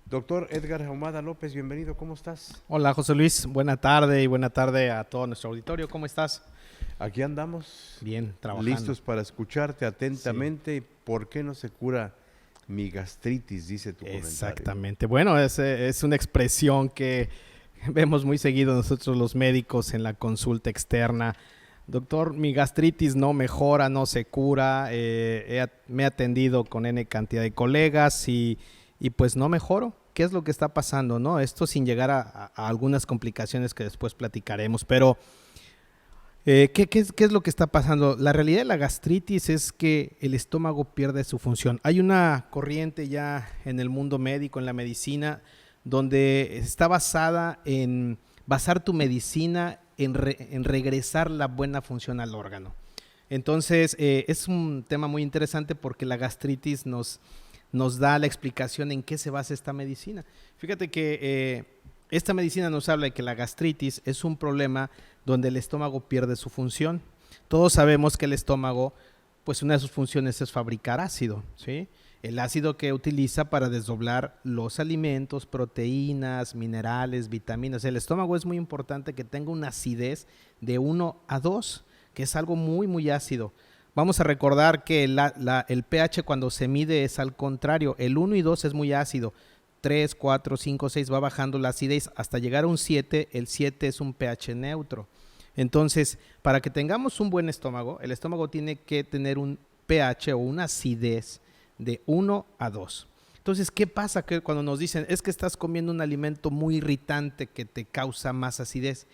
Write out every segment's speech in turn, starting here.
Doctor Edgar Ahumada López, bienvenido, ¿cómo estás? Hola José Luis, buena tarde y buena tarde a todo nuestro auditorio. ¿Cómo estás? Aquí andamos, Bien, trabajando. listos para escucharte Sí, atentamente. ¿Por qué no se cura mi gastritis? Dice tu comentario. exactamente. Bueno, es una expresión que vemos muy seguido nosotros los médicos en la consulta externa. Doctor, mi gastritis no mejora, no se cura. Me he atendido con N cantidad de colegas y pues no mejoro. ¿Qué es lo que está pasando? ¿No? Esto sin llegar a algunas complicaciones que después platicaremos, pero ¿qué es lo que está pasando? La realidad de la gastritis es que el estómago pierde su función. Hay una corriente ya en el mundo médico, en la medicina, donde está basada en basar tu medicina en regresar la buena función al órgano. Entonces, es un tema muy interesante porque la gastritis nos da la explicación en qué se basa esta medicina. Fíjate que esta medicina nos habla de que la gastritis es un problema donde el estómago pierde su función. Todos sabemos que el estómago, pues una de sus funciones es fabricar ácido, ¿sí? El ácido que utiliza para desdoblar los alimentos, proteínas, minerales, vitaminas. El estómago es muy importante que tenga una acidez de 1 a 2, que es algo muy, muy ácido. Vamos a recordar que el pH cuando se mide es al contrario. El 1 y 2 es muy ácido. 3, 4, 5, 6 va bajando la acidez hasta llegar a un 7. El 7 es un pH neutro. Entonces, para que tengamos un buen estómago, el estómago tiene que tener un pH o una acidez de 1 a 2. Entonces, ¿qué pasa que cuando nos dicen es que estás comiendo un alimento muy irritante que te causa más acidez?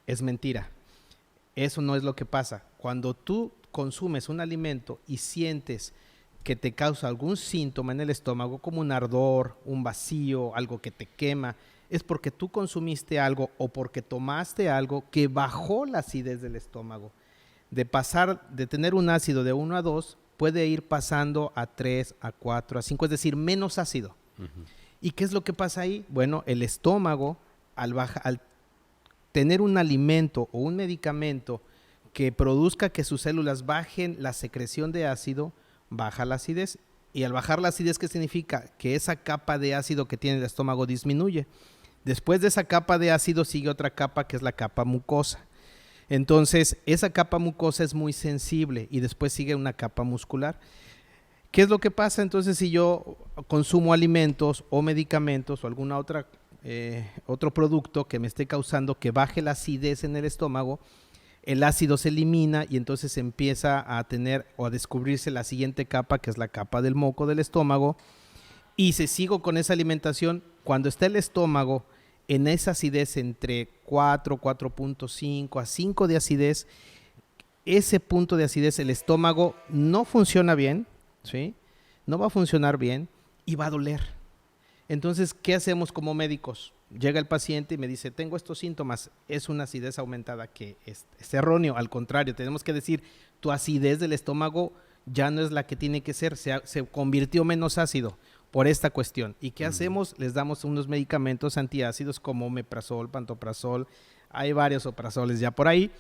Es mentira. Eso no es lo que pasa. Cuando tú consumes un alimento y sientes que te causa algún síntoma en el estómago, como un ardor, un vacío, algo que te quema, es porque tú consumiste algo o porque tomaste algo que bajó la acidez del estómago. De pasar, de tener un ácido de 1 a 2, puede ir pasando a 3, a 4, a 5, es decir, menos ácido. Ujú. ¿Y qué es lo que pasa ahí? Bueno, el estómago, al tener un alimento o un medicamento que produzca que sus células bajen la secreción de ácido, baja la acidez. Y al bajar la acidez, ¿qué significa? Que esa capa de ácido que tiene el estómago disminuye. Después de esa capa de ácido sigue otra capa que es la capa mucosa. Entonces, esa capa mucosa es muy sensible y después sigue una capa muscular. ¿Qué es lo que pasa entonces si yo consumo alimentos o medicamentos o alguna otra otro producto que me esté causando que baje la acidez en el estómago? El ácido se elimina y entonces empieza a tener o a descubrirse la siguiente capa, que es la capa del moco del estómago, y si sigo con esa alimentación, cuando está el estómago en esa acidez entre 4, 4.5 a 5 de acidez, ese punto de acidez, el estómago no funciona bien, ¿sí? No va a funcionar bien y va a doler. Entonces, ¿qué hacemos como médicos? Llega el paciente y me dice, tengo estos síntomas, es una acidez aumentada, que es erróneo. Al contrario, tenemos que decir, tu acidez del estómago ya no es la que tiene que ser, se convirtió menos ácido por esta cuestión. ¿Y qué Ujú. hacemos? Les damos unos medicamentos antiácidos como omeprazol, pantoprazol, hay varios oprazoles ya por ahí.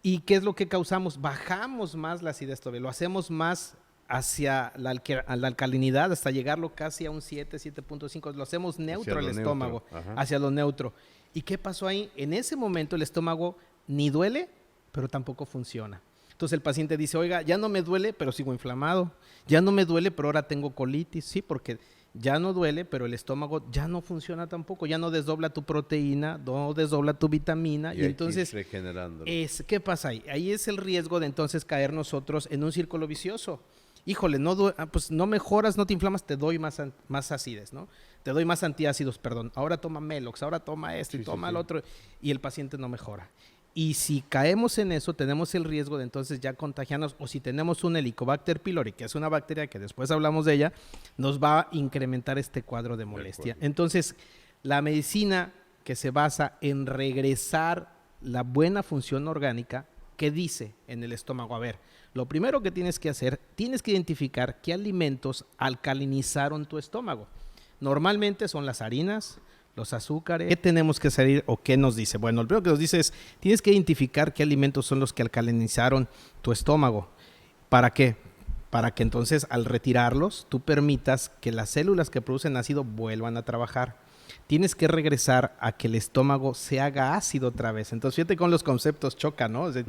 ¿Y qué es lo que causamos? Bajamos más la acidez todavía, lo hacemos más hacia la alcalinidad hasta llegarlo casi a un 7, 7.5, lo hacemos Hacia neutro el lo neutro. estómago, Ajá. hacia lo neutro. ¿Y qué pasó ahí? En ese momento el estómago ni duele, pero tampoco funciona. Entonces el paciente dice, oiga, ya no me duele, pero sigo inflamado. Ya no me duele, pero ahora tengo colitis. Sí, porque ya no duele, pero el estómago ya no funciona tampoco. Ya no desdobla tu proteína, no desdobla tu vitamina. Y Y hay que ir entonces, regenerándolo. ¿qué pasa ahí? Ahí es el riesgo de entonces caer nosotros en un círculo vicioso. Híjole, pues no mejoras, no te inflamas, te doy más acides, ¿no? Te doy más antiácidos, perdón. Ahora toma Melox, ahora toma esto y Sí, sí, toma el sí. otro, y el paciente no mejora. Y si caemos en eso, tenemos el riesgo de entonces ya contagiarnos, o si tenemos un Helicobacter pylori, que es una bacteria que después hablamos de ella, nos va a incrementar este cuadro de De molestia. acuerdo. Entonces, la medicina que se basa en regresar la buena función orgánica, ¿qué dice en el estómago? A ver, lo primero que tienes que hacer, tienes que identificar qué alimentos alcalinizaron tu estómago. Normalmente son las harinas, los azúcares. ¿Qué tenemos que hacer o qué nos dice? Bueno, lo primero que nos dice es, tienes que identificar qué alimentos son los que alcalinizaron tu estómago. ¿Para qué? para que entonces al retirarlos tú permitas que las células que producen ácido vuelvan a trabajar. Tienes que regresar a que el estómago se haga ácido otra vez. Entonces, fíjate con los conceptos chocan, ¿no? O sea,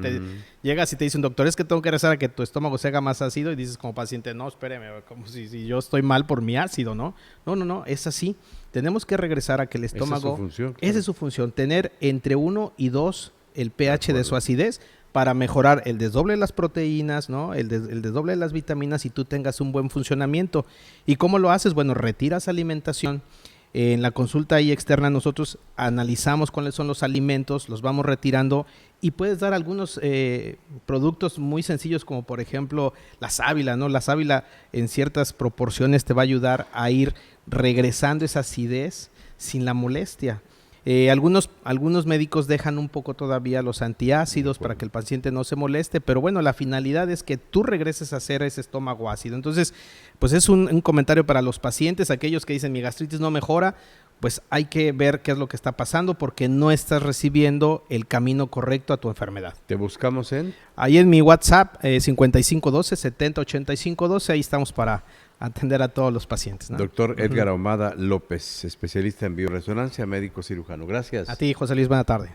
llegas y te dice un doctor, es que tengo que regresar a que tu estómago se haga más ácido, y dices como paciente, no, espéreme, como si yo estoy mal por mi ácido, ¿no? No, es así. Tenemos que regresar a que el estómago... Esa es su función. Esa es su función, tener entre 1 y 2 el pH de su acidez para mejorar el desdoble de las proteínas, ¿no? El desdoble de las vitaminas y tú tengas un buen funcionamiento. ¿Y cómo lo haces? Bueno, retiras alimentación. En la consulta ahí externa nosotros analizamos cuáles son los alimentos, los vamos retirando y puedes dar algunos productos muy sencillos como por ejemplo la sábila, ¿no? La sábila en ciertas proporciones te va a ayudar a ir regresando esa acidez sin la molestia. Algunos médicos dejan un poco todavía los antiácidos para que el paciente no se moleste, pero bueno, la finalidad es que tú regreses a hacer ese estómago ácido. Entonces, pues es un comentario para los pacientes, aquellos que dicen mi gastritis no mejora, pues hay que ver qué es lo que está pasando porque no estás recibiendo el camino correcto a tu enfermedad. ¿Te buscamos en? Ahí en mi WhatsApp, 5512-708512, ahí estamos para atender a todos los pacientes, ¿no? Doctor Edgar Ahumada López, especialista en bioresonancia, médico cirujano. Gracias. A ti, José Luis, buena tarde.